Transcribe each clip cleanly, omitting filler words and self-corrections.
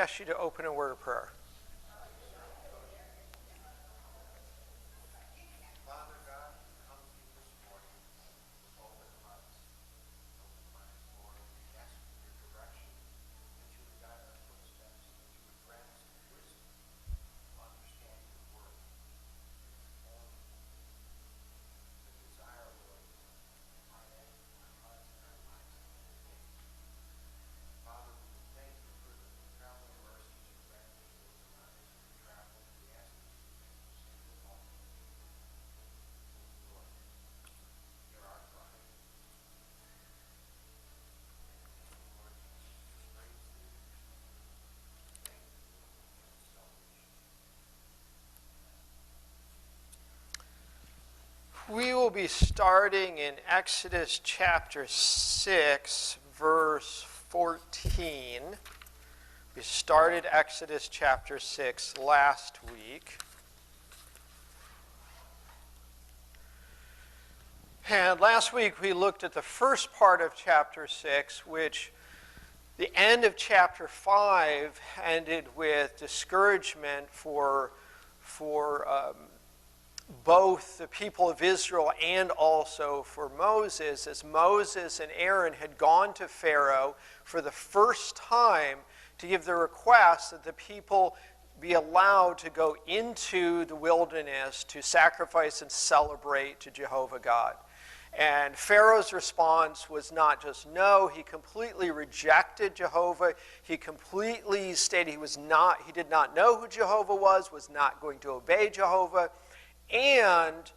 ask you to open a word of prayer. We will be starting in Exodus chapter 6, verse 14. We started Exodus chapter 6 last week. And last week we looked at the first part of chapter 6, which the end of chapter 5 ended with discouragement for both the people of Israel and also for Moses, as Moses and Aaron had gone to Pharaoh for the first time to give the request that the people be allowed to go into the wilderness to sacrifice and celebrate to Jehovah God. And Pharaoh's response was not just no, he completely rejected Jehovah. He completely stated he did not know who Jehovah was not going to obey Jehovah, and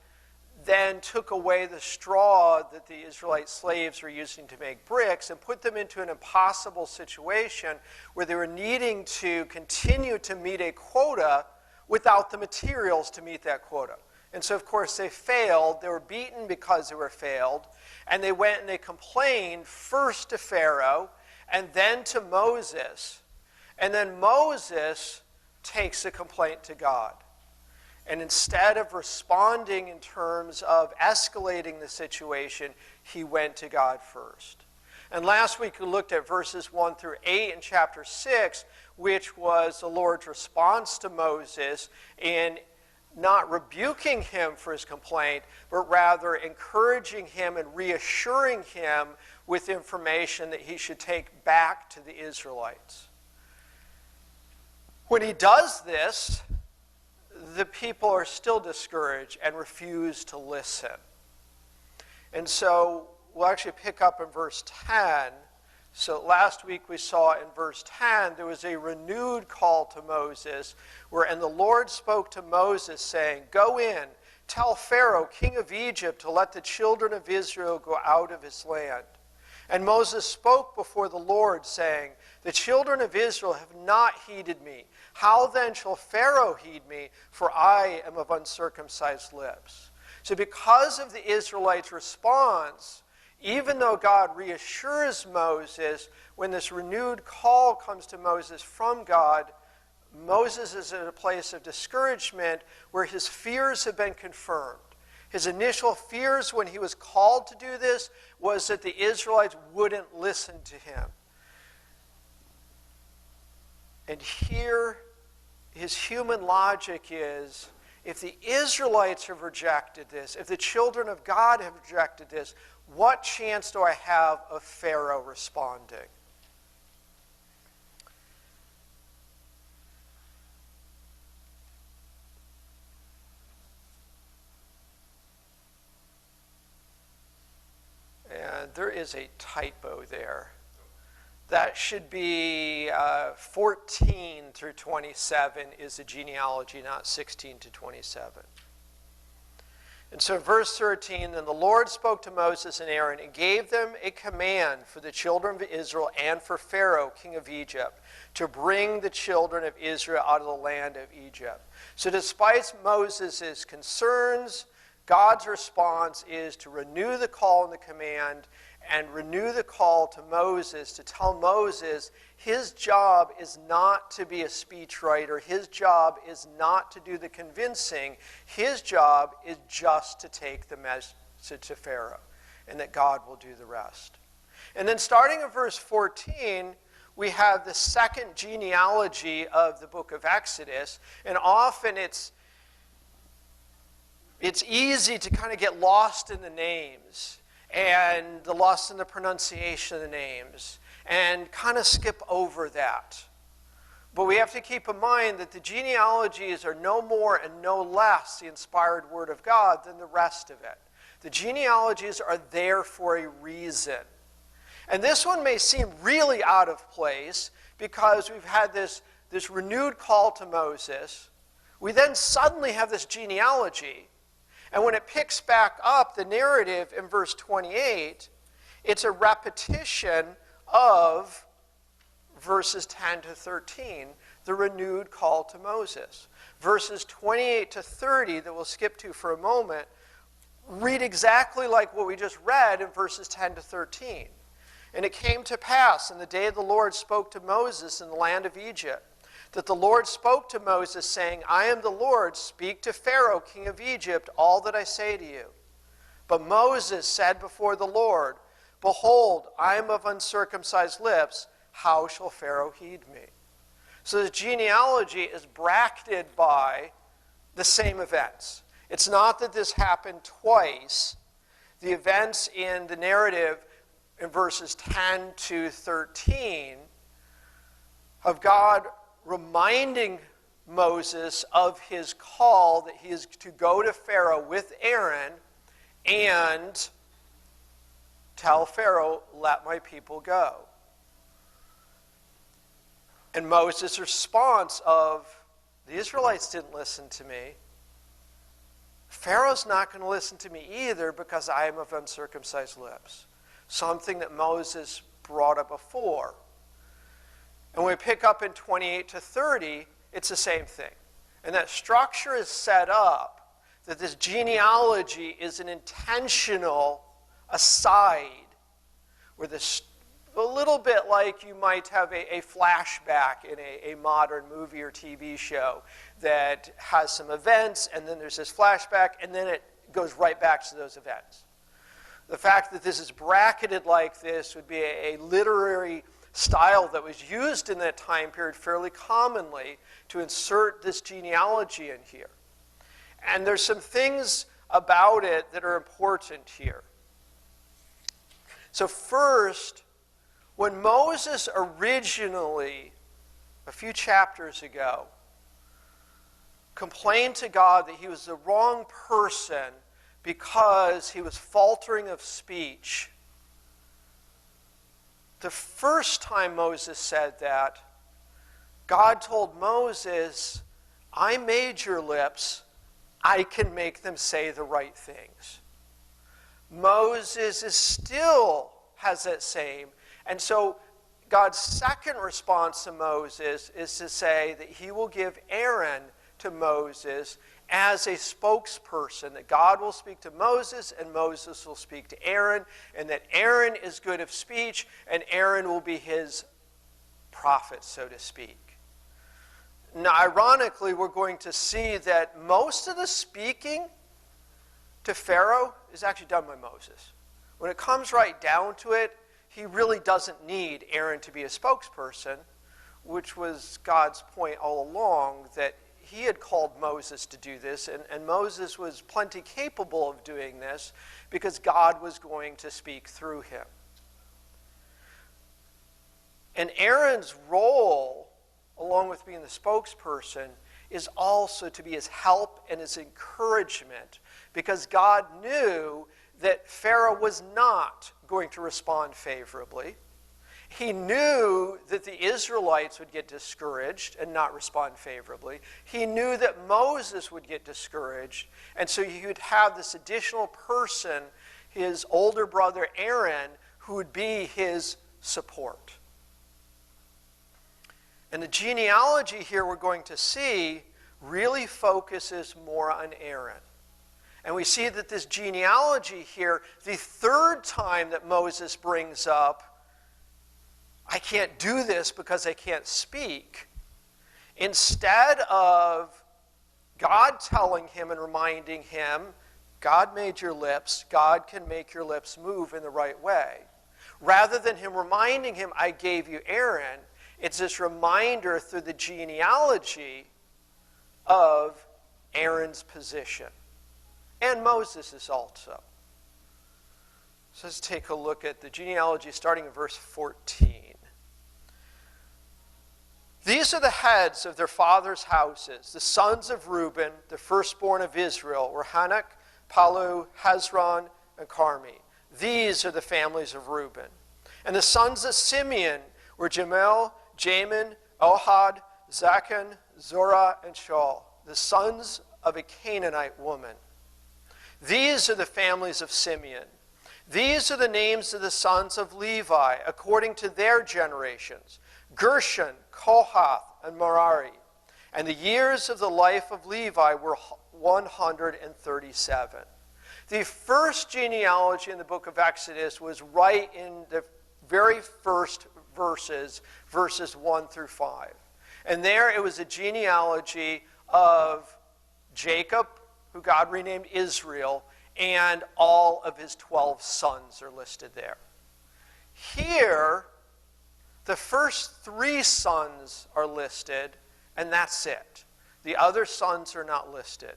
then took away the straw that the Israelite slaves were using to make bricks and put them into an impossible situation where they were needing to continue to meet a quota without the materials to meet that quota. And so, of course, they failed. They were beaten because they were failed. And they went and they complained first to Pharaoh and then to Moses. And then Moses takes the complaint to God. And instead of responding in terms of escalating the situation, he went to God first. And last week we looked at verses 1 through 8 in chapter 6, which was the Lord's response to Moses in not rebuking him for his complaint, but rather encouraging him and reassuring him with information that he should take back to the Israelites. When he does this, the people are still discouraged and refuse to listen. And so we'll actually pick up in verse 10. So last week we saw in verse 10 there was a renewed call to Moses, and the Lord spoke to Moses saying, "Go in, tell Pharaoh, king of Egypt, to let the children of Israel go out of his land." And Moses spoke before the Lord, saying, "The children of Israel have not heeded me. How then shall Pharaoh heed me? For I am of uncircumcised lips." So because of the Israelites' response, even though God reassures Moses, when this renewed call comes to Moses from God, Moses is at a place of discouragement where his fears have been confirmed. His initial fears when he was called to do this was that the Israelites wouldn't listen to him. And here, his human logic is, if the Israelites have rejected this, if the children of God have rejected this, what chance do I have of Pharaoh responding? And there is a typo there. That should be 14 through 27 is the genealogy, not 16 to 27. And so verse 13, then the Lord spoke to Moses and Aaron and gave them a command for the children of Israel and for Pharaoh, king of Egypt, to bring the children of Israel out of the land of Egypt. So despite Moses' concerns, God's response is to renew the call and the command and renew the call to Moses to tell Moses his job is not to be a speechwriter. His job is not to do the convincing. His job is just to take the message to Pharaoh, and that God will do the rest. And then starting in verse 14, we have the second genealogy of the book of Exodus, and often it's easy to kind of get lost in the names and lost in the pronunciation of the names and kind of skip over that. But we have to keep in mind that the genealogies are no more and no less the inspired word of God than the rest of it. The genealogies are there for a reason. And this one may seem really out of place because we've had this renewed call to Moses. We then suddenly have this genealogy. And when it picks back up the narrative in verse 28, it's a repetition of verses 10 to 13, the renewed call to Moses. Verses 28 to 30, that we'll skip to for a moment, read exactly like what we just read in verses 10 to 13. And it came to pass, in the day the Lord spoke to Moses in the land of Egypt, that the Lord spoke to Moses, saying, I am the Lord, speak to Pharaoh, king of Egypt, all that I say to you. But Moses said before the Lord, Behold, I am of uncircumcised lips, how shall Pharaoh heed me? So the genealogy is bracketed by the same events. It's not that this happened twice. The events in the narrative in verses 10 to 13 of God reminding Moses of his call that he is to go to Pharaoh with Aaron and tell Pharaoh, let my people go. And Moses' response of, the Israelites didn't listen to me. Pharaoh's not going to listen to me either because I am of uncircumcised lips. Something that Moses brought up before. And when we pick up in 28 to 30, it's the same thing. And that structure is set up that this genealogy is an intentional aside, where this, a little bit like you might have a flashback in a modern movie or TV show that has some events, and then there's this flashback, and then it goes right back to those events. The fact that this is bracketed like this would be a literary style that was used in that time period fairly commonly to insert this genealogy in here. And there's some things about it that are important here. So first, when Moses originally, a few chapters ago, complained to God that he was the wrong person because he was faltering of speech, the first time Moses said that, God told Moses, I made your lips, I can make them say the right things. Moses still has that same. And so God's second response to Moses is to say that he will give Aaron to Moses as a spokesperson, that God will speak to Moses and Moses will speak to Aaron, and that Aaron is good of speech and Aaron will be his prophet, so to speak. Now, ironically, we're going to see that most of the speaking to Pharaoh is actually done by Moses. When it comes right down to it, he really doesn't need Aaron to be a spokesperson, which was God's point all along, that he had called Moses to do this, and Moses was plenty capable of doing this because God was going to speak through him. And Aaron's role, along with being the spokesperson, is also to be his help and his encouragement, because God knew that Pharaoh was not going to respond favorably. He knew that the Israelites would get discouraged and not respond favorably. He knew that Moses would get discouraged, and so he would have this additional person, his older brother Aaron, who would be his support. And the genealogy here we're going to see really focuses more on Aaron. And we see that this genealogy here, the third time that Moses brings up, I can't do this because I can't speak, instead of God telling him and reminding him, God made your lips, God can make your lips move in the right way. Rather than him reminding him, I gave you Aaron, it's this reminder through the genealogy of Aaron's position. And Moses' also. So let's take a look at the genealogy starting in verse 14. These are the heads of their fathers' houses. The sons of Reuben, the firstborn of Israel, were Hanok, Palu, Hezron, and Carmi. These are the families of Reuben. And the sons of Simeon were Jamel, Jamin, Ohad, Zachan, Zorah, and Shaul, the sons of a Canaanite woman. These are the families of Simeon. These are the names of the sons of Levi, according to their generations: Gershon, Kohath, and Merari. And the years of the life of Levi were 137. The first genealogy in the book of Exodus was right in the very first verses 1 through 5. And there it was a genealogy of Jacob, who God renamed Israel, and all of his 12 sons are listed there. Here, the first 3 sons are listed, and that's it. The other sons are not listed.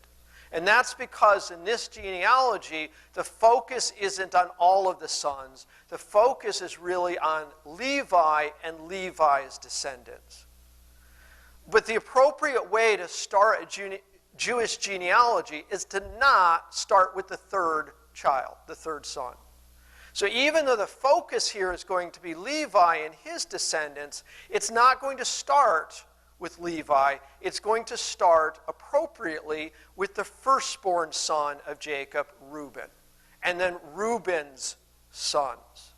And that's because in this genealogy, the focus isn't on all of the sons. The focus is really on Levi and Levi's descendants. But the appropriate way to start a Jewish genealogy is to not start with the third child, the third son. So even though the focus here is going to be Levi and his descendants, it's not going to start with Levi. It's going to start appropriately with the firstborn son of Jacob, Reuben, and then Reuben's sons,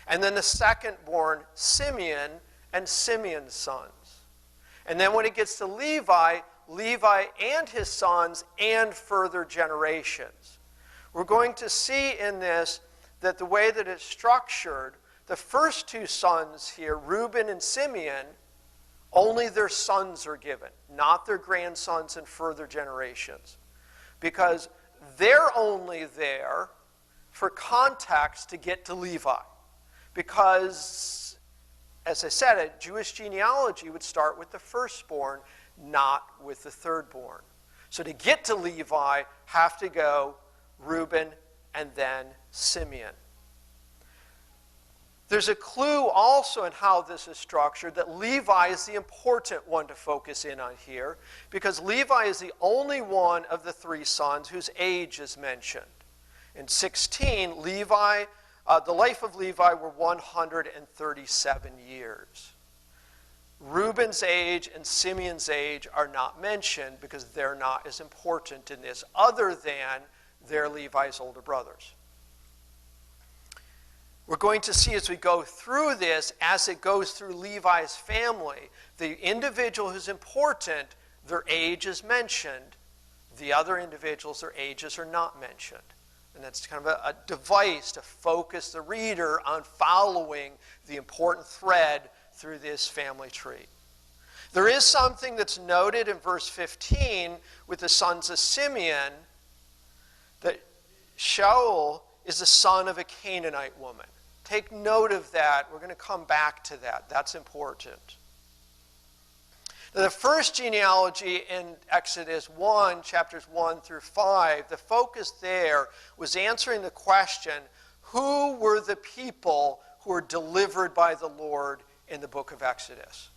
and then the secondborn, Simeon, and Simeon's sons. And then when it gets to Levi, Levi and his sons and further generations. We're going to see in this that the way that it's structured, the first 2 sons here, Reuben and Simeon, only their sons are given, not their grandsons and further generations. Because they're only there for context to get to Levi. Because, as I said, a Jewish genealogy would start with the firstborn, not with the thirdborn. So to get to Levi, have to go Reuben and then Simeon. There's a clue also in how this is structured that Levi is the important one to focus in on here, because Levi is the only one of the 3 sons whose age is mentioned. In 16, Levi, the life of Levi were 137 years. Reuben's age and Simeon's age are not mentioned because they're not as important in this, other than they're Levi's older brothers. We're going to see as we go through this, as it goes through Levi's family, the individual who's important, their age is mentioned. The other individuals, their ages are not mentioned. And that's kind of a device to focus the reader on following the important thread through this family tree. There is something that's noted in verse 15 with the sons of Simeon, that Shaul is the son of a Canaanite woman. Take note of that. We're going to come back to that. That's important. Now, the first genealogy in Exodus 1, chapters 1 through 5, the focus there was answering the question, who were the people who were delivered by the Lord in the book of Exodus?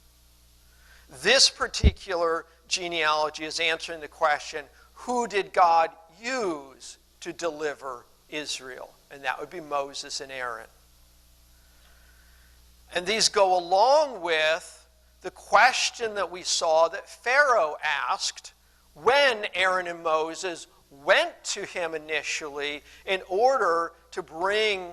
This particular genealogy is answering the question, who did God use to deliver Israel? And that would be Moses and Aaron. And these go along with the question that we saw that Pharaoh asked when Aaron and Moses went to him initially in order to bring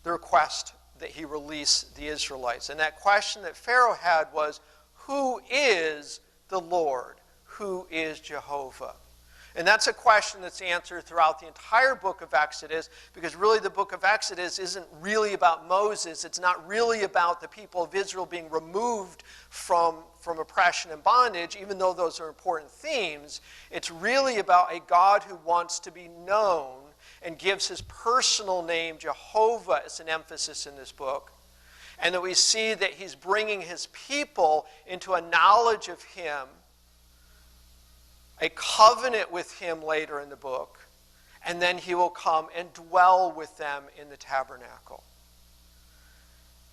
the request that he release the Israelites. And that question that Pharaoh had was, who is the Lord? Who is Jehovah? And that's a question that's answered throughout the entire book of Exodus, because really the book of Exodus isn't really about Moses. It's not really about the people of Israel being removed from oppression and bondage, even though those are important themes. It's really about a God who wants to be known and gives his personal name, Jehovah, as an emphasis in this book. And that we see that he's bringing his people into a knowledge of him, a covenant with him later in the book, and then he will come and dwell with them in the tabernacle.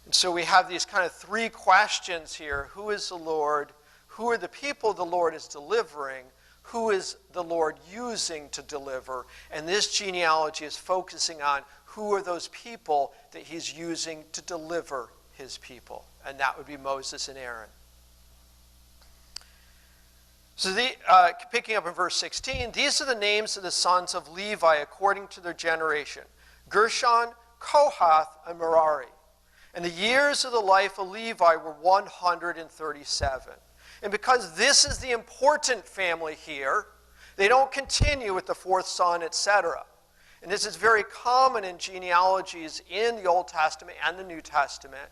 And so we have these kind of three questions here. Who is the Lord? Who are the people the Lord is delivering? Who is the Lord using to deliver? And this genealogy is focusing on who are those people that he's using to deliver his people. And that would be Moses and Aaron. So picking up in verse 16, these are the names of the sons of Levi according to their generation: Gershon, Kohath, and Merari. And the years of the life of Levi were 137. And because this is the important family here, they don't continue with the fourth son, etc. And this is very common in genealogies in the Old Testament and the New Testament,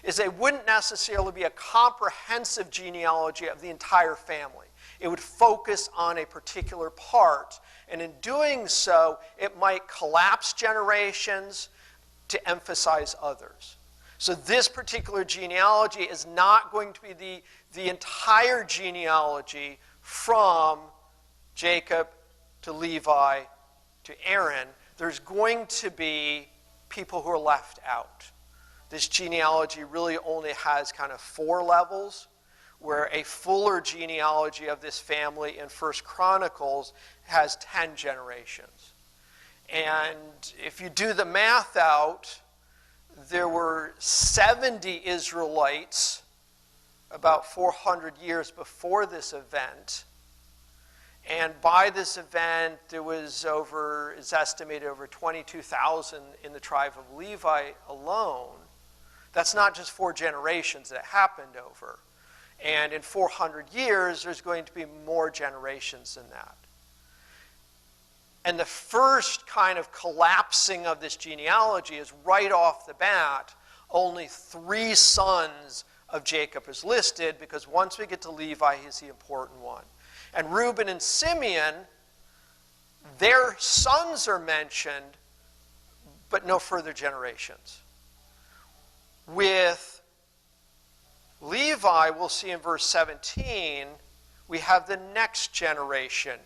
is they wouldn't necessarily be a comprehensive genealogy of the entire family. It would focus on a particular part. And in doing so, it might collapse generations to emphasize others. So this particular genealogy is not going to be the entire genealogy from Jacob to Levi to Aaron. There's going to be people who are left out. This genealogy really only has kind of 4 levels, where a fuller genealogy of this family in 1 Chronicles has 10 generations. And if you do the math out, there were 70 Israelites about 400 years before this event. And by this event, there was it's estimated over 22,000 in the tribe of Levi alone. That's not just 4 generations that happened over. And in 400 years, there's going to be more generations than that. And the first kind of collapsing of this genealogy is right off the bat, only 3 sons of Jacob is listed, because once we get to Levi, he's the important one. And Reuben and Simeon, their sons are mentioned, but no further generations. With Levi, we'll see in verse 17, we have the next generation,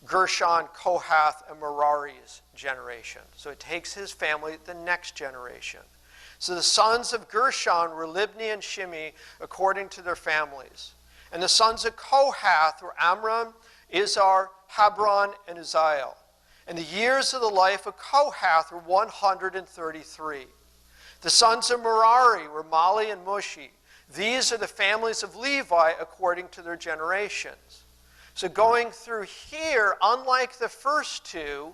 Gershon, Kohath, and Merari's generation. So it takes his family the next generation. So the sons of Gershon were Libni and Shimei according to their families. And the sons of Kohath were Amram, Izhar, Hebron, and Uzziel. And the years of the life of Kohath were 133. The sons of Merari were Mali and Mushi. These are the families of Levi according to their generations. So going through here, unlike the first 2,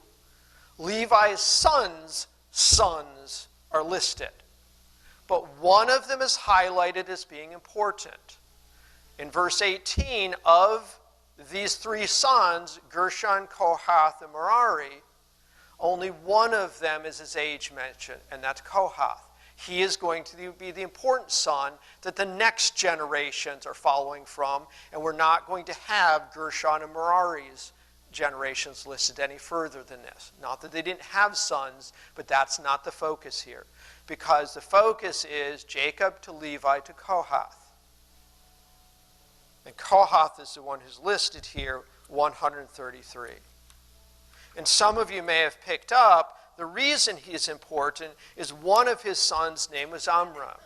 Levi's sons' are listed. But one of them is highlighted as being important. In verse 18, of these 3 sons, Gershon, Kohath, and Merari, only one of them is his age mentioned, and that's Kohath. He is going to be the important son that the next generations are following from, and we're not going to have Gershon and Merari's generations listed any further than this. Not that they didn't have sons, but that's not the focus here, because the focus is Jacob to Levi to Kohath. And Kohath is the one who's listed here, 133. And some of you may have picked up, the reason he's important is one of his sons' name was Amram.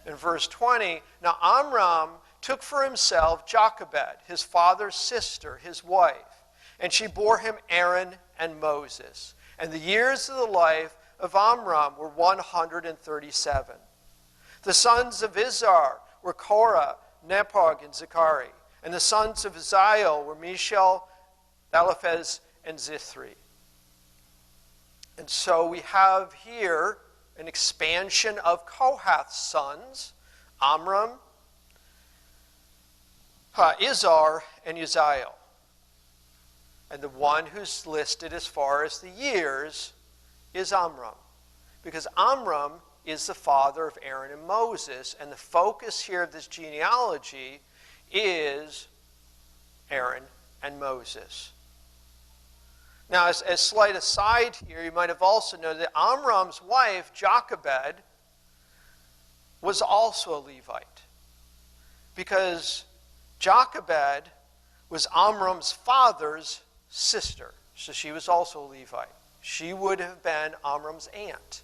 In verse 20, now Amram took for himself Jochebed, his father's sister, his wife, and she bore him Aaron and Moses. And the years of the life of Amram were 137. The sons of Izhar were Korah, Nephog, and Zechari. And the sons of Uzziel were Mishael, Eliphaz, and Zithri. And so we have here an expansion of Kohath's sons, Amram, Izhar, and Uzziel. And the one who's listed as far as the years is Amram, because Amram is the father of Aaron and Moses, and the focus here of this genealogy is Aaron and Moses. Now, as a slight aside here, you might have also noted that Amram's wife, Jochebed, was also a Levite, because Jochebed was Amram's father's sister, so she was also a Levite. She would have been Amram's aunt.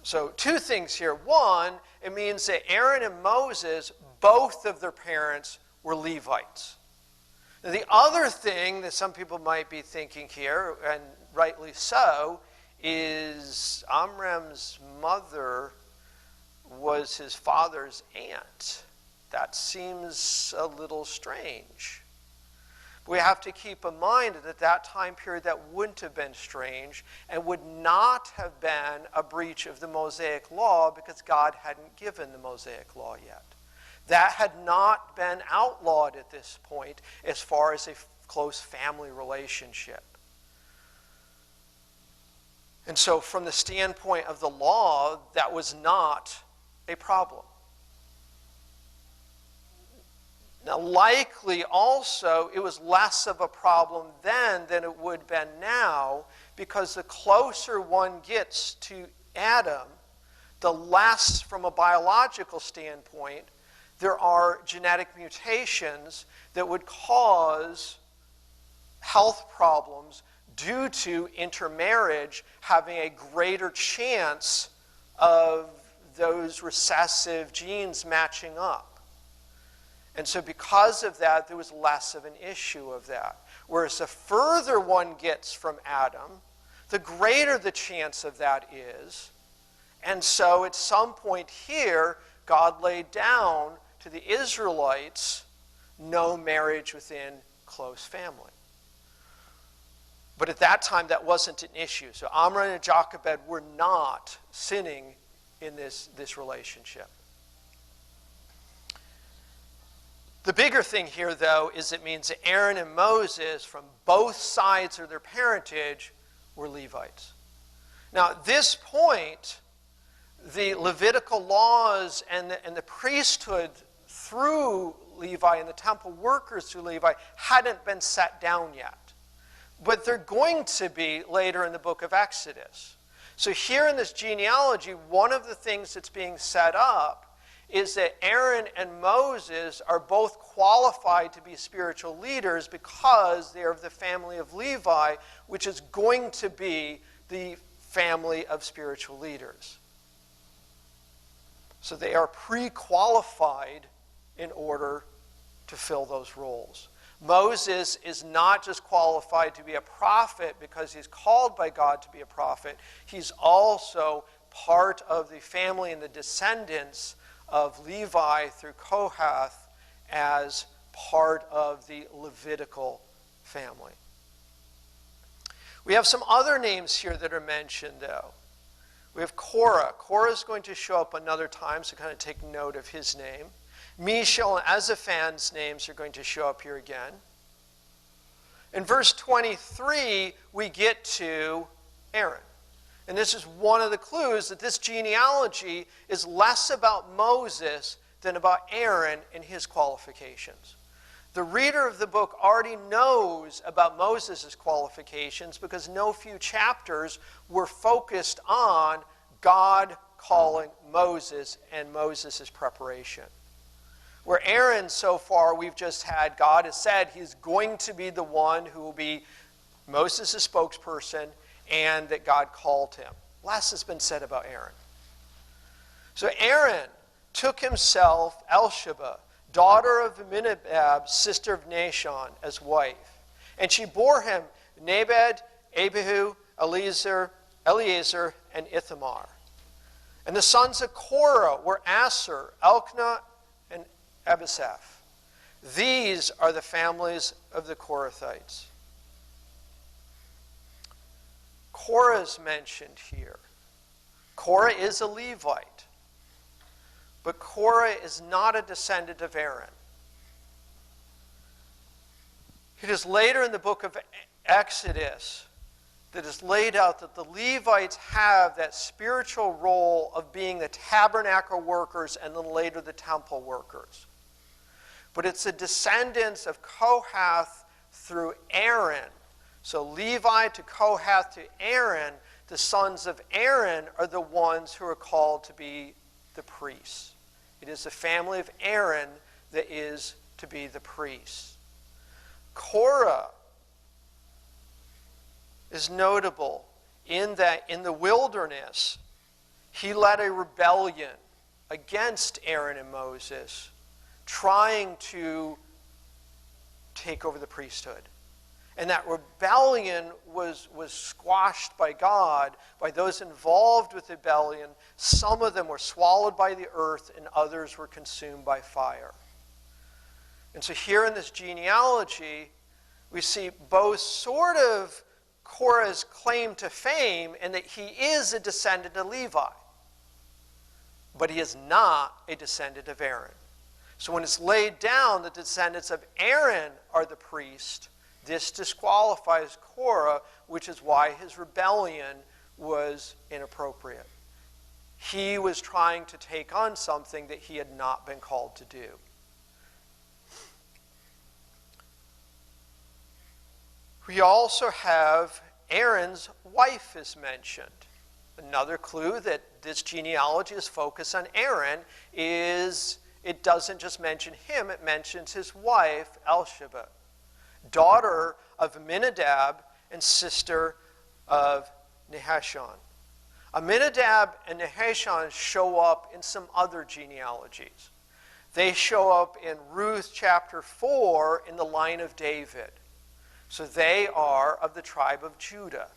So two things here. One, it means that Aaron and Moses, both of their parents, were Levites. Now, the other thing that some people might be thinking here, and rightly so, is Amram's mother was his father's aunt. That seems a little strange. We have to keep in mind that at that time period that wouldn't have been strange and would not have been a breach of the Mosaic law, because God hadn't given the Mosaic law yet. That had not been outlawed at this point as far as a close family relationship. And so from the standpoint of the law, that was not a problem. Now, likely also, it was less of a problem then than it would have been now, because the closer one gets to Adam, the less, from a biological standpoint, there are genetic mutations that would cause health problems due to intermarriage having a greater chance of those recessive genes matching up. And so because of that, there was less of an issue of that. Whereas the further one gets from Adam, the greater the chance of that is. And so at some point here, God laid down to the Israelites no marriage within close family. But at that time, that wasn't an issue. So Amram and Jochebed were not sinning in this relationship. The bigger thing here, though, is it means that Aaron and Moses, from both sides of their parentage, were Levites. Now, at this point, the Levitical laws and the priesthood through Levi and the temple workers through Levi hadn't been set down yet. But they're going to be later in the book of Exodus. So here in this genealogy, one of the things that's being set up is that Aaron and Moses are both qualified to be spiritual leaders because they are of the family of Levi, which is going to be the family of spiritual leaders. So they are pre-qualified in order to fill those roles. Moses is not just qualified to be a prophet because he's called by God to be a prophet. He's also part of the family and the descendants of Levi through Kohath as part of the Levitical family. We have some other names here that are mentioned, though. We have Korah. Korah is going to show up another time, so kind of take note of his name. Mishael and Ezaphan's names are going to show up here again. In verse 23, we get to Aaron. And this is one of the clues that this genealogy is less about Moses than about Aaron and his qualifications. The reader of the book already knows about Moses' qualifications because no few chapters were focused on God calling Moses and Moses' preparation. Where Aaron, so far, we've just had, God has said he's going to be the one who will be Moses' spokesperson, and that God called him. Less has been said about Aaron. So Aaron took himself Elisheba, daughter of Aminadab, sister of Nahshon, as wife. And she bore him Nadab, Abihu, Eleazar, and Ithamar. And the sons of Korah were Asher, Elkanah, and Abisaph. These are the families of the Korathites. Korah is mentioned here. Korah is a Levite, but Korah is not a descendant of Aaron. It is later in the book of Exodus that is laid out that the Levites have that spiritual role of being the tabernacle workers and then later the temple workers. But it's the descendants of Kohath through Aaron So Levi to Kohath to Aaron, the sons of Aaron are the ones who are called to be the priests. It is the family of Aaron that is to be the priests. Korah is notable in that in the wilderness, he led a rebellion against Aaron and Moses, trying to take over the priesthood. And that rebellion was squashed by God, by those involved with the rebellion. Some of them were swallowed by the earth, and others were consumed by fire. And so here in this genealogy, we see both sort of Korah's claim to fame and that he is a descendant of Levi. But he is not a descendant of Aaron. So when it's laid down the descendants of Aaron are the priest, this disqualifies Korah, which is why his rebellion was inappropriate. He was trying to take on something that he had not been called to do. We also have Aaron's wife is mentioned. Another clue that this genealogy is focused on Aaron is it doesn't just mention him, it mentions his wife, Elisheba, daughter of Amminadab and sister of Nahashon. Amminadab and Nahashon show up in some other genealogies. They show up in Ruth chapter 4 in the line of David. So they are of the tribe of Judah.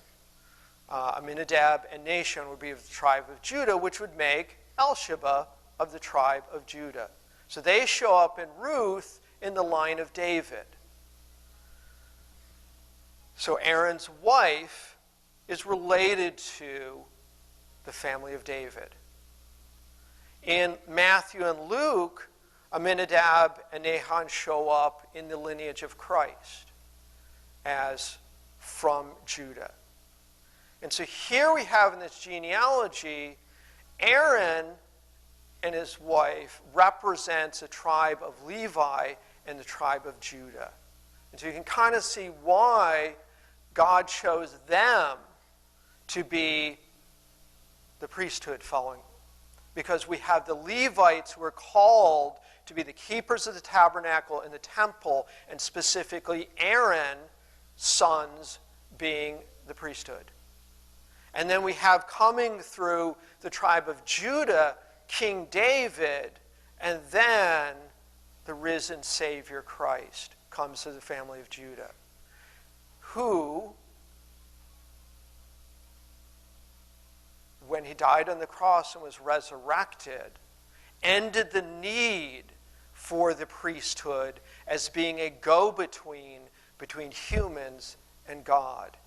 Amminadab and Nahshon would be of the tribe of Judah, which would make Elisheba of the tribe of Judah. So they show up in Ruth in the line of David. So Aaron's wife is related to the family of David. In Matthew and Luke, Amminadab and Nahshon show up in the lineage of Christ as from Judah. And so here we have in this genealogy, Aaron and his wife represents a tribe of Levi and the tribe of Judah. And so you can kind of see why God chose them to be the priesthood following. Because we have the Levites who are called to be the keepers of the tabernacle and the temple, and specifically Aaron's sons being the priesthood. And then we have coming through the tribe of Judah, King David, and then the risen Savior Christ comes to the family of Judah, who, when he died on the cross and was resurrected, ended the need for the priesthood as being a go-between between humans and God,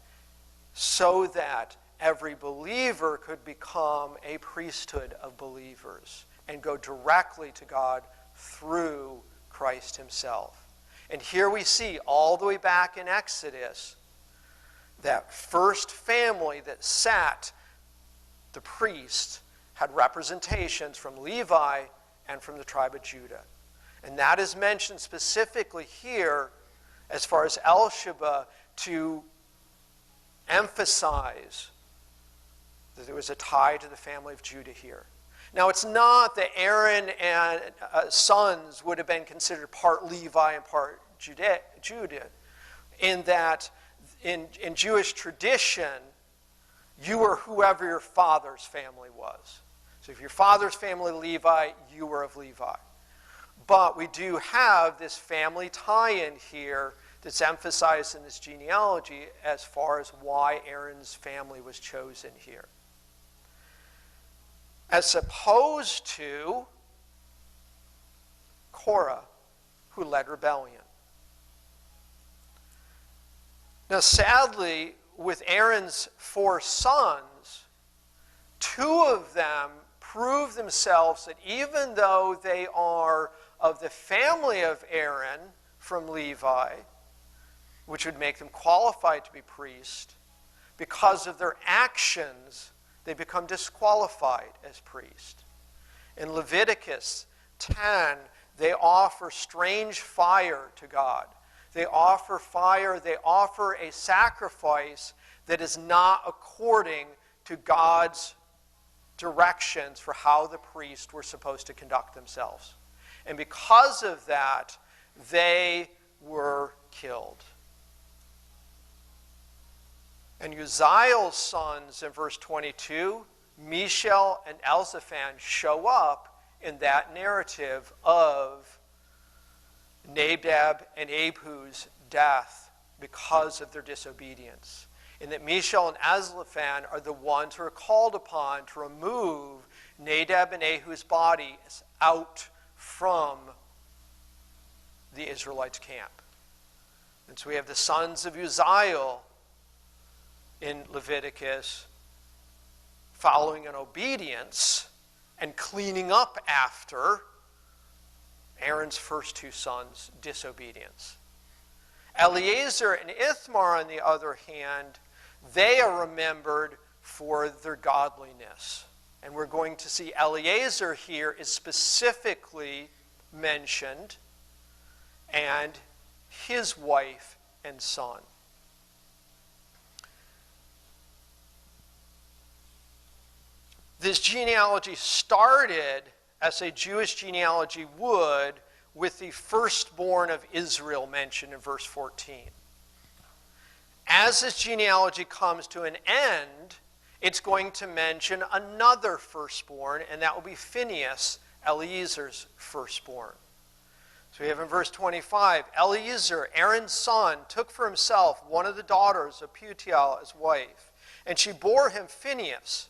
so that every believer could become a priesthood of believers and go directly to God through Christ himself. And here we see all the way back in Exodus that first family that sat the priest had representations from Levi and from the tribe of Judah. And that is mentioned specifically here as far as Elisheba to emphasize that there was a tie to the family of Judah here. Now, it's not that Aaron and sons would have been considered part Levi and part Judah, in that in Jewish tradition, you were whoever your father's family was. So if your father's family Levi, you were of Levi. But we do have this family tie-in here that's emphasized in this genealogy as far as why Aaron's family was chosen here. As opposed to Korah, who led rebellion. Now, sadly, with Aaron's 4 sons, 2 of them prove themselves that even though they are of the family of Aaron from Levi, which would make them qualified to be priests, because of their actions, they become disqualified as priests. In Leviticus 10, they offer strange fire to God. They offer fire. They offer a sacrifice that is not according to God's directions for how the priests were supposed to conduct themselves. And because of that, they were killed. And Uzziel's sons in verse 22, Mishael and Elzaphan, show up in that narrative of Nadab and Abihu's death because of their disobedience. And that Mishael and Elzaphan are the ones who are called upon to remove Nadab and Abihu's bodies out from the Israelites' camp. And so we have the sons of Uzziel in Leviticus following in obedience and cleaning up after Aaron's first two sons' disobedience. Eleazar and Ithamar, on the other hand, they are remembered for their godliness. And we're going to see Eleazar here is specifically mentioned, and his wife and son. This genealogy started as a Jewish genealogy would with the firstborn of Israel mentioned in verse 14. As this genealogy comes to an end, it's going to mention another firstborn, and that will be Phinehas, Eleazar's firstborn. So we have in verse 25, Eleazar, Aaron's son, took for himself one of the daughters of Putiel as wife, and she bore him Phinehas.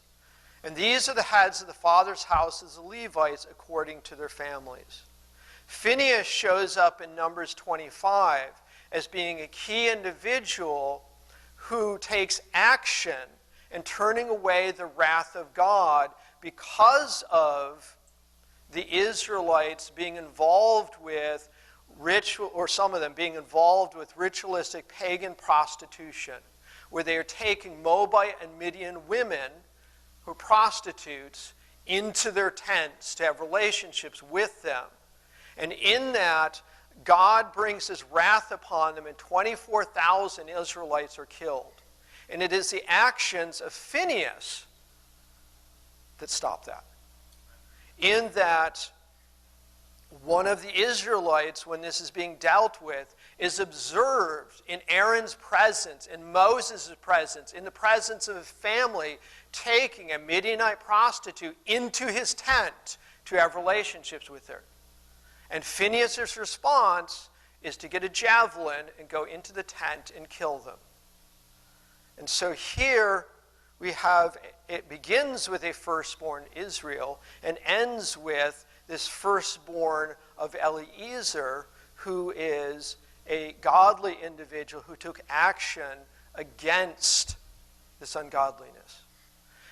And these are the heads of the father's houses, the Levites, according to their families. Phinehas shows up in Numbers 25 as being a key individual who takes action in turning away the wrath of God because of the Israelites being involved with ritual, or some of them being involved with ritualistic pagan prostitution, where they are taking Moabite and Midian women who are prostitutes into their tents to have relationships with them. And in that, God brings his wrath upon them, and 24,000 Israelites are killed. And it is the actions of Phinehas that stop that. In that, one of the Israelites, when this is being dealt with, is observed in Aaron's presence, in Moses' presence, in the presence of his family, taking a Midianite prostitute into his tent to have relationships with her. And Phinehas' response is to get a javelin and go into the tent and kill them. And so here we have, it begins with a firstborn Israel and ends with this firstborn of Eleazar, who is a godly individual who took action against this ungodliness.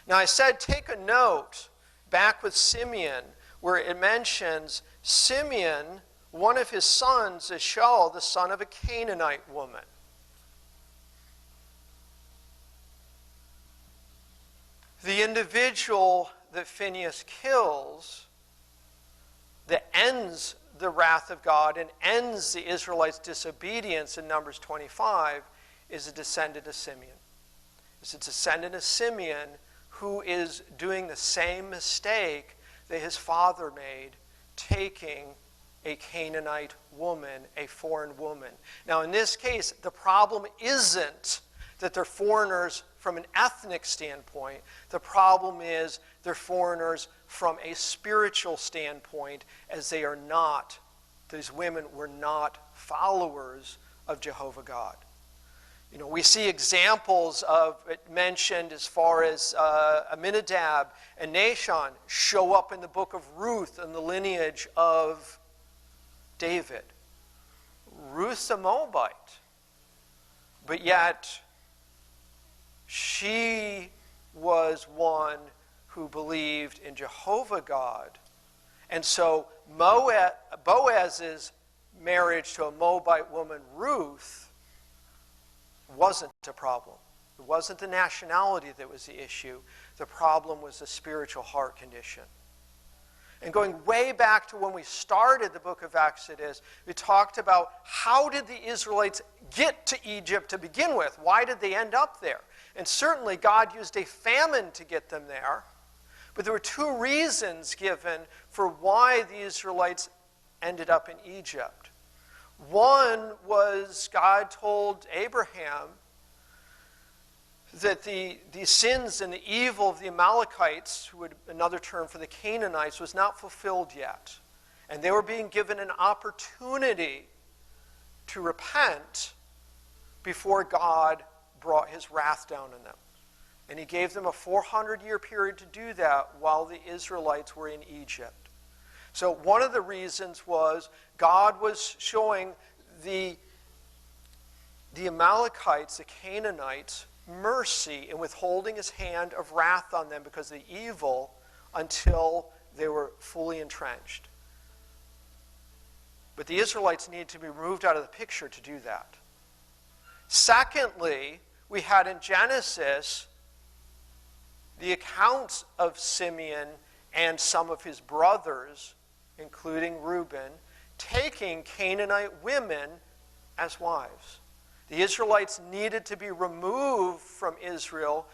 Now I said take a note back with Simeon, where it mentions Simeon, one of his sons is Shaul, the son of a Canaanite woman. The individual that Phinehas kills, that ends the wrath of God and ends the Israelites' disobedience in Numbers 25, is a descendant of Simeon. It's a descendant of Simeon who is doing the same mistake that his father made, taking a Canaanite woman, a foreign woman. Now, in this case, the problem isn't that they're foreigners from an ethnic standpoint. The problem is they're foreigners from a spiritual standpoint, as they are not, these women were not followers of Jehovah God. You know, we see examples of it mentioned as far as Aminadab and Nahshon show up in the book of Ruth in the lineage of David. Ruth's a Moabite, but yet she was one who believed in Jehovah God. And so Boaz's marriage to a Moabite woman, Ruth, wasn't a problem. It wasn't the nationality that was the issue. The problem was the spiritual heart condition. And going way back to when we started the book of Exodus, we talked about how did the Israelites get to Egypt to begin with? Why did they end up there? And certainly God used a famine to get them there. But there were two reasons given for why the Israelites ended up in Egypt. One was God told Abraham that the sins and the evil of the Amalekites, who would another term for the Canaanites, was not fulfilled yet. And they were being given an opportunity to repent before God brought his wrath down on them. And he gave them a 400-year period to do that while the Israelites were in Egypt. So one of the reasons was God was showing the Amalekites, the Canaanites, mercy in withholding his hand of wrath on them because of the evil until they were fully entrenched. But the Israelites needed to be removed out of the picture to do that. Secondly, we had in Genesis the accounts of Simeon and some of his brothers, including Reuben, taking Canaanite women as wives. The Israelites needed to be removed from Israel,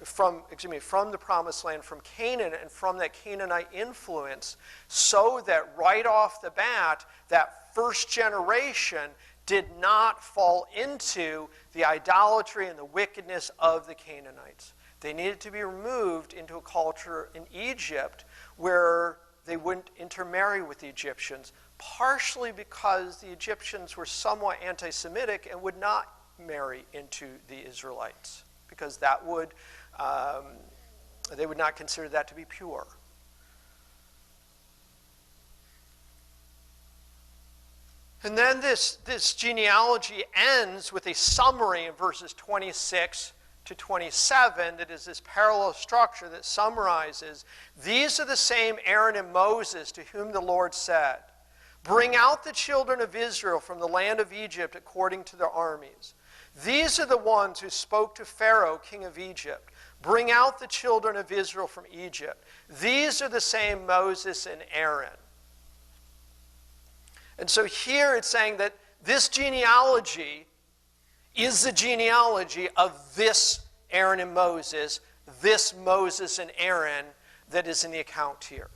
from the promised land, from Canaan, and from that Canaanite influence, so that right off the bat, that first generation did not fall into the idolatry and the wickedness of the Canaanites. They needed to be removed into a culture in Egypt where they wouldn't intermarry with the Egyptians, partially because the Egyptians were somewhat anti-Semitic and would not marry into the Israelites, because that would they would not consider that to be pure. And then this genealogy ends with a summary in verses 26 to 27 that is this parallel structure that summarizes, these are the same Aaron and Moses to whom the Lord said, bring out the children of Israel from the land of Egypt according to their armies. These are the ones who spoke to Pharaoh, king of Egypt. Bring out the children of Israel from Egypt. These are the same Moses and Aaron. And so here it's saying that this genealogy is the genealogy of this Aaron and Moses, this Moses and Aaron that is in the account here.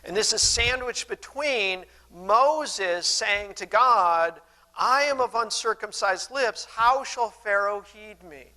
And this is sandwiched between Moses saying to God, I am of uncircumcised lips, how shall Pharaoh heed me?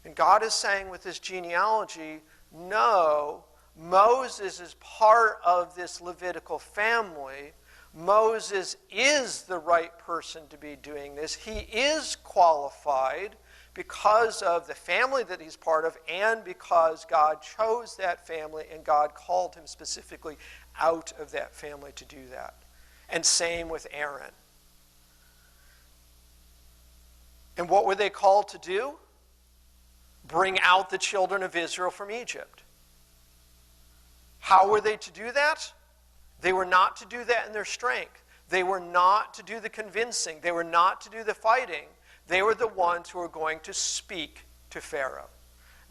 And God is saying with this genealogy, no, Moses is part of this Levitical family. Moses is the right person to be doing this. He is qualified because of the family that he's part of and because God chose that family and God called him specifically out of that family to do that. And same with Aaron. And what were they called to do? Bring out the children of Israel from Egypt. How were they to do that? They were not to do that in their strength. They were not to do the convincing. They were not to do the fighting. They were the ones who were going to speak to Pharaoh.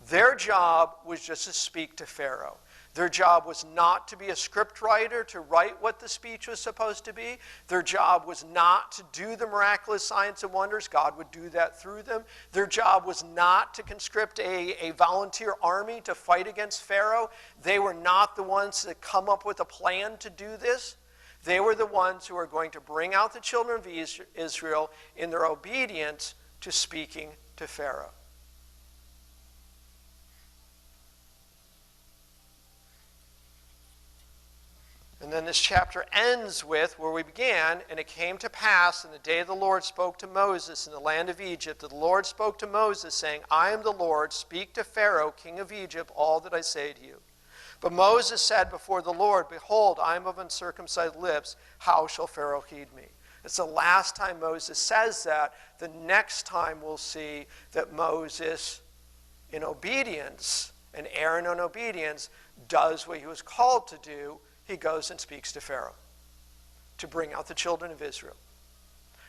Their job was just to speak to Pharaoh. Their job was not to be a script writer, to write what the speech was supposed to be. Their job was not to do the miraculous signs and wonders. God would do that through them. Their job was not to conscript a volunteer army to fight against Pharaoh. They were not the ones that come up with a plan to do this. They were the ones who were going to bring out the children of Israel in their obedience to speaking to Pharaoh. And then this chapter ends with where we began, and it came to pass in the day the Lord spoke to Moses in the land of Egypt, that the Lord spoke to Moses, saying, I am the Lord, speak to Pharaoh, king of Egypt, all that I say to you. But Moses said before the Lord, behold, I am of uncircumcised lips, how shall Pharaoh heed me? It's the last time Moses says that. The next time we'll see that Moses, in obedience, and Aaron in obedience, does what he was called to do. He goes and speaks to Pharaoh to bring out the children of Israel.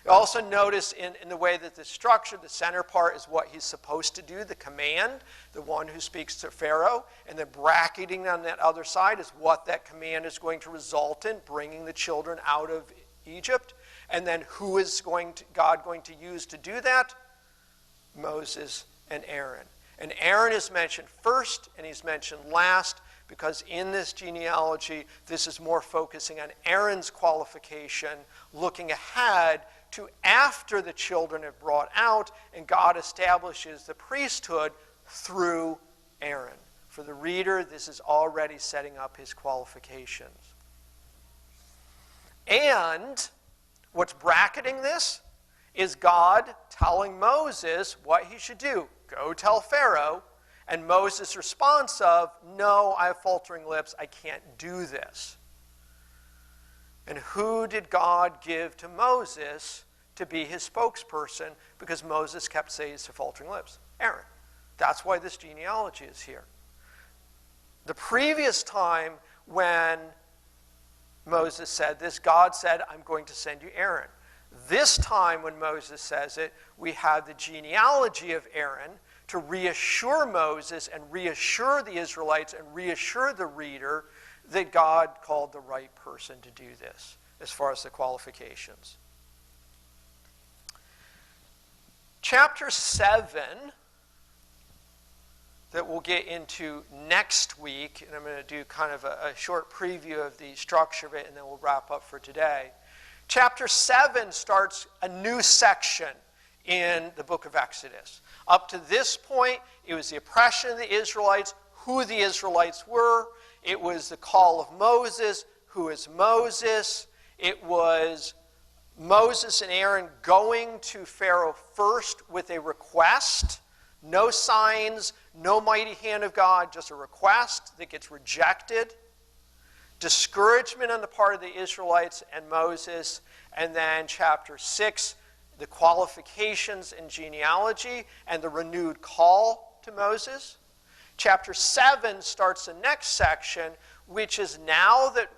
You also notice in the way that the structure, the center part is what he's supposed to do, the command, the one who speaks to Pharaoh, and then bracketing on that other side is what that command is going to result in, bringing the children out of Egypt. And then who is God going to use to do that? Moses and Aaron. And Aaron is mentioned first and he's mentioned last because in this genealogy, this is more focusing on Aaron's qualification, looking ahead to after the children have brought out and God establishes the priesthood through Aaron. For the reader, this is already setting up his qualifications. And what's bracketing this is God telling Moses what he should do. Go tell Pharaoh. And Moses' response of, no, I have faltering lips, I can't do this. And who did God give to Moses to be his spokesperson? Because Moses kept saying to faltering lips. Aaron. That's why this genealogy is here. The previous time when Moses said this, God said, I'm going to send you Aaron. This time when Moses says it, we have the genealogy of Aaron to reassure Moses and reassure the Israelites and reassure the reader that God called the right person to do this as far as the qualifications. Chapter 7 that we'll get into next week, and I'm going to do kind of a short preview of the structure of it, and then we'll wrap up for today. Chapter 7 starts a new section in the book of Exodus. Up to this point, it was the oppression of the Israelites, who the Israelites were. It was the call of Moses, who is Moses. It was Moses and Aaron going to Pharaoh first with a request. No signs, no mighty hand of God, just a request that gets rejected. Discouragement on the part of the Israelites and Moses. And then chapter 6, the qualifications and genealogy and the renewed call to Moses. Chapter 7 starts the next section, which is now that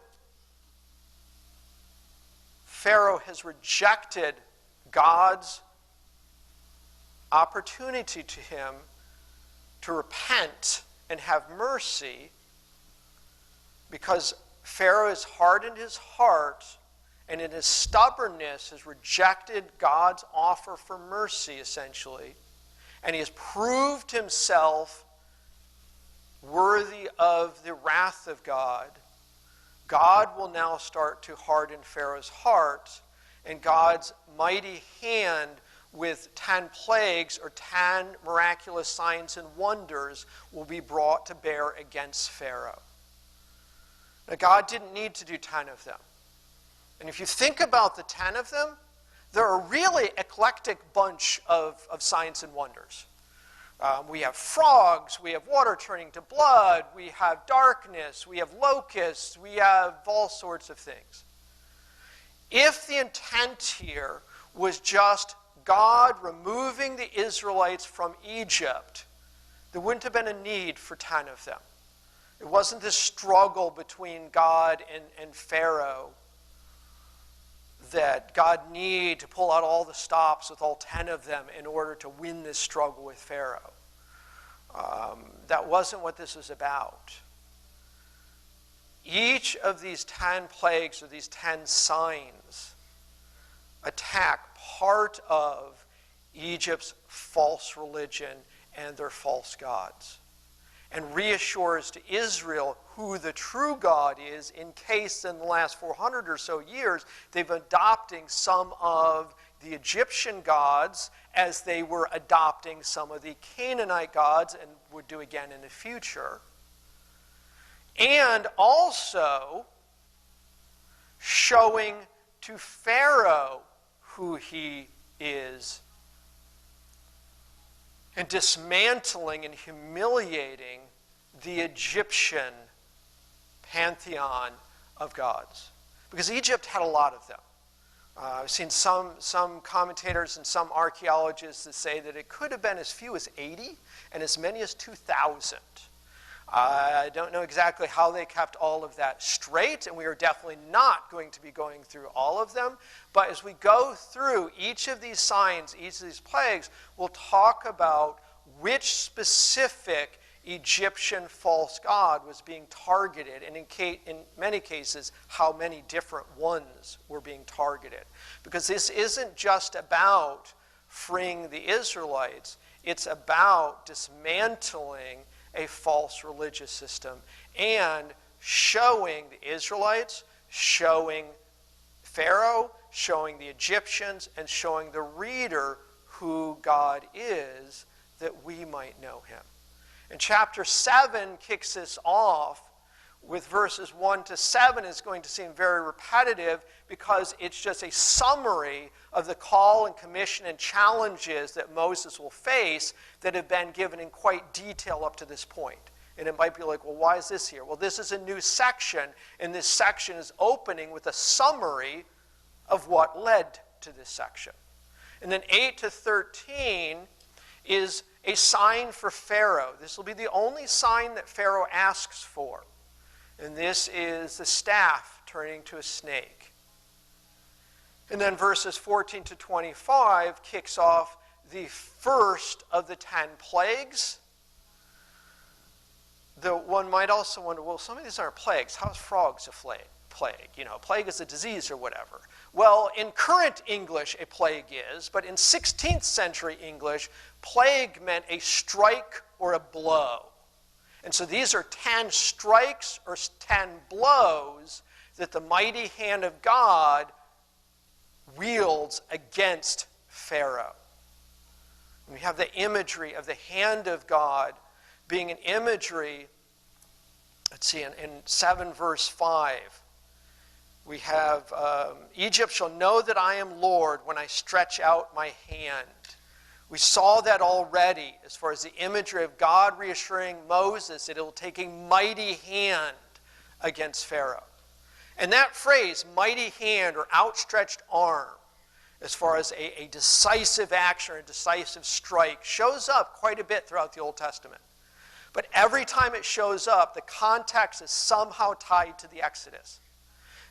Pharaoh has rejected God's opportunity to him to repent and have mercy, because Pharaoh has hardened his heart and in his stubbornness has rejected God's offer for mercy, essentially. And he has proved himself worthy of the wrath of God. God will now start to harden Pharaoh's heart, and God's mighty hand with 10 plagues or 10 miraculous signs and wonders will be brought to bear against Pharaoh. Now, God didn't need to do 10 of them. And if you think about the 10 of them, they're a really eclectic bunch of signs and wonders. We have frogs, we have water turning to blood, we have darkness, we have locusts, we have all sorts of things. If the intent here was just God removing the Israelites from Egypt, there wouldn't have been a need for 10 of them. It wasn't this struggle between God and Pharaoh that God needed to pull out all the stops with all 10 of them in order to win this struggle with Pharaoh. That wasn't what this was about. Each of these 10 plagues or these 10 signs attack part of Egypt's false religion and their false gods, and reassures to Israel who the true God is, in case in the last 400 or so years they've been adopting some of the Egyptian gods as they were adopting some of the Canaanite gods and would do again in the future. And also showing to Pharaoh who he is, and dismantling and humiliating the Egyptian pantheon of gods. Because Egypt had a lot of them. I've seen some commentators and some archaeologists that say that it could have been as few as 80 and as many as 2,000. I don't know exactly how they kept all of that straight, and we are definitely not going to be going through all of them. But as we go through each of these signs, each of these plagues, we'll talk about which specific Egyptian false god was being targeted, and in many cases, how many different ones were being targeted. Because this isn't just about freeing the Israelites, it's about dismantling a false religious system and showing the Israelites, showing Pharaoh, showing the Egyptians, and showing the reader who God is, that we might know him. And chapter 7 kicks this off with verses 1 to 7. Is going to seem very repetitive because it's just a summary of the call and commission and challenges that Moses will face that have been given in quite detail up to this point. And it might be like, well, why is this here? Well, this is a new section, and this section is opening with a summary of what led to this section. And then 8 to 13 is a sign for Pharaoh. This will be the only sign that Pharaoh asks for. And this is the staff turning to a snake. And then verses 14 to 25 kicks off the first of the 10 plagues. Though one might also wonder, well, some of these aren't plagues. How is frogs a plague? You know, plague is a disease or whatever. Well, in current English, a plague is, but in 16th century English, plague meant a strike or a blow. And so these are 10 strikes or 10 blows that the mighty hand of God wields against Pharaoh. We have the imagery of the hand of God being an imagery, let's see, in 7 verse 5, we have, Egypt shall know that I am Lord when I stretch out my hand. We saw that already as far as the imagery of God reassuring Moses that it will take a mighty hand against Pharaoh. And that phrase, mighty hand or outstretched arm, as far as a decisive action or a decisive strike, shows up quite a bit throughout the Old Testament. But every time it shows up, the context is somehow tied to the Exodus.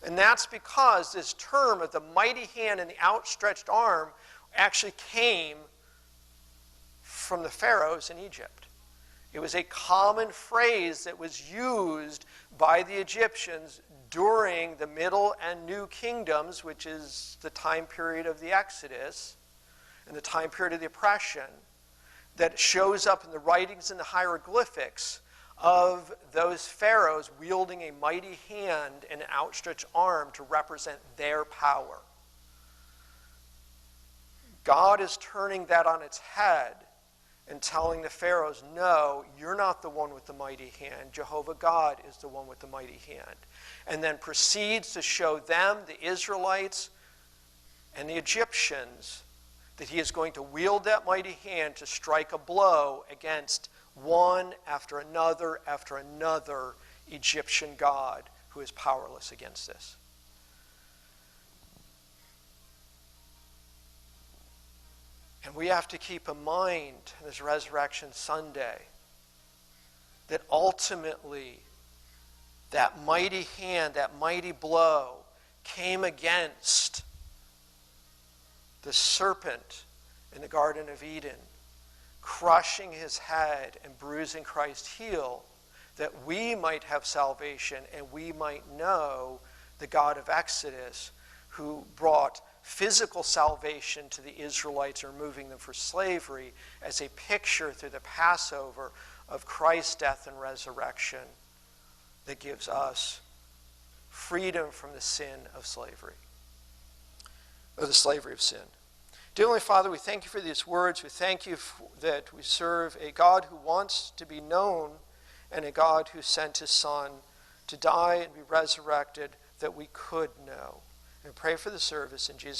And that's because this term of the mighty hand and the outstretched arm actually came from the pharaohs in Egypt. It was a common phrase that was used by the Egyptians during the Middle and New Kingdoms, which is the time period of the Exodus and the time period of the oppression, that shows up in the writings and the hieroglyphics of those pharaohs wielding a mighty hand and an outstretched arm to represent their power. God is turning that on its head and telling the pharaohs, no, you're not the one with the mighty hand. Jehovah God is the one with the mighty hand. And then proceeds to show them, the Israelites and the Egyptians, that he is going to wield that mighty hand to strike a blow against one after another Egyptian god who is powerless against this. And we have to keep in mind this Resurrection Sunday that ultimately that mighty hand, that mighty blow came against the serpent in the Garden of Eden, crushing his head and bruising Christ's heel, that we might have salvation and we might know the God of Exodus, who brought physical salvation to the Israelites, removing them from slavery, as a picture through the Passover of Christ's death and resurrection that gives us freedom from the sin of slavery, or the slavery of sin. Dear Heavenly Father, we thank you for these words. We thank you that we serve a God who wants to be known and a God who sent his Son to die and be resurrected that we could know. And pray for the service in Jesus' name.